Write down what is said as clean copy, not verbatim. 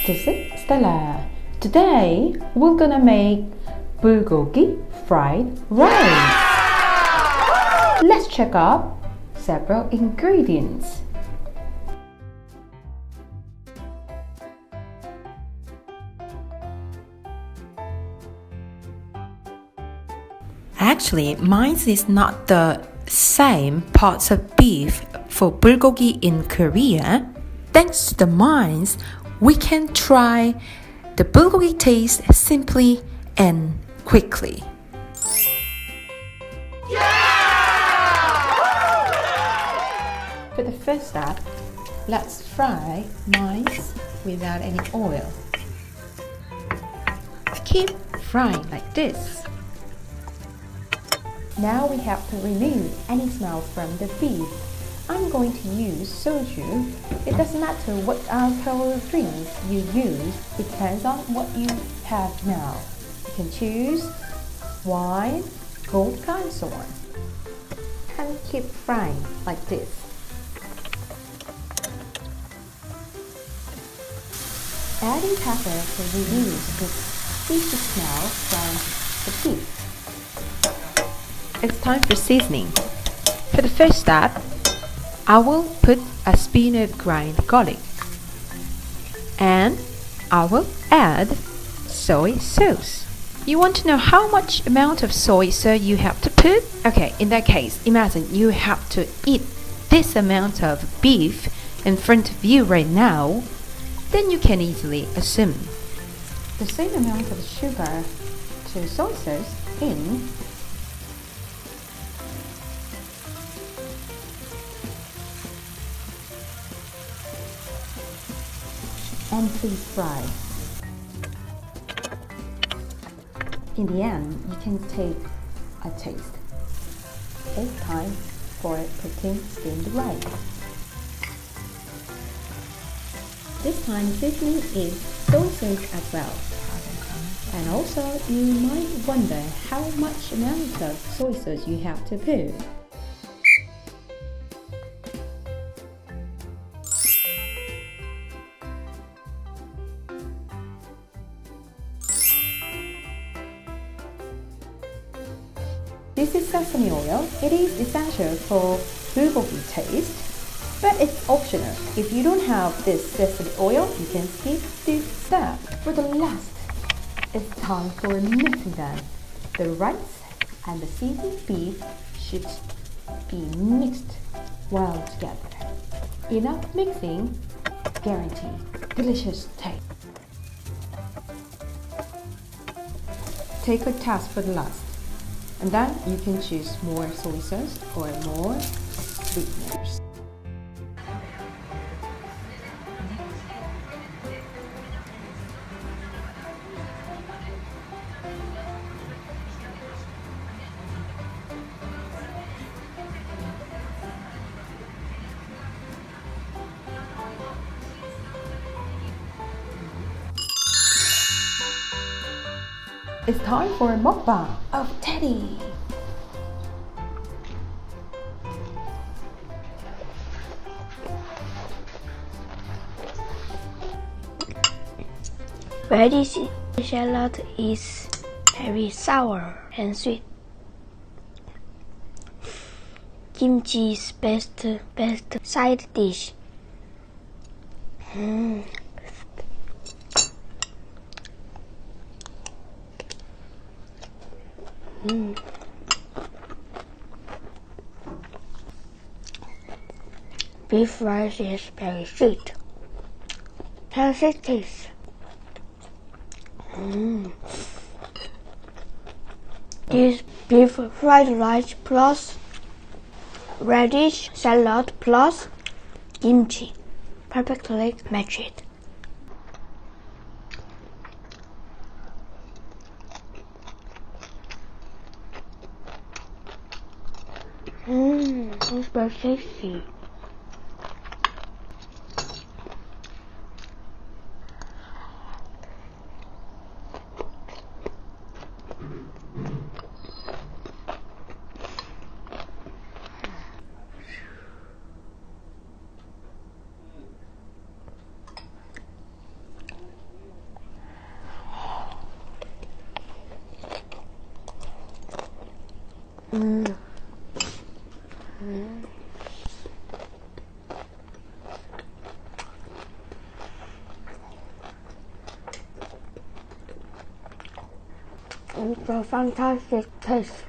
This is Stella. Today we're gonna make bulgogi fried rice. Let's check out several ingredients. Actually, mine is not the same parts of beef for bulgogi in Korea. Thanks to the mines, we can try the bulgogi taste simply and quickly. For the first step, let's fry mines without any oil. Keep frying like this. Now we have to remove any smell from the beef. I'm going to use soju. It doesn't matter what alcohol drinks you use, it depends on what you have now. You can choose wine, vodka, and so on. And keep frying like this. Adding pepper to remove the fishy smell from the beef. It's time for seasoning. For the first step, I will put a spoon of ground garlic and I will add soy sauce. You want to know how much amount of soy sauce you have to put? Okay, in that case, imagine you have to eat this amount of beef in front of you right now, then you can easily assume the same amount of sugar to soy sauce in and please fry. In the end, you can take a taste. It's time for putting steamed rice. This time seasoning is soy sauce as well. And also you might wonder how much amount of soy sauce you have to put. This is sesame oil. It is essential for bulgogi taste, but it's optional. If you don't have this sesame oil, you can skip this step. For the last, it's time for mixing them. The rice and the seasoned beef should be mixed well together. Enough mixing, guarantee delicious taste. Take a taste for the last. And then you can choose more soy sauce or more sweeteners. It's time for a mukbang of Teddy. Radish salad is very sour and sweet. Kimchi is best side dish. Beef rice is very sweet. Healthy taste. This beef fried rice plus radish salad plus kimchi perfectly matched. It's very tasty. It's a fantastic taste.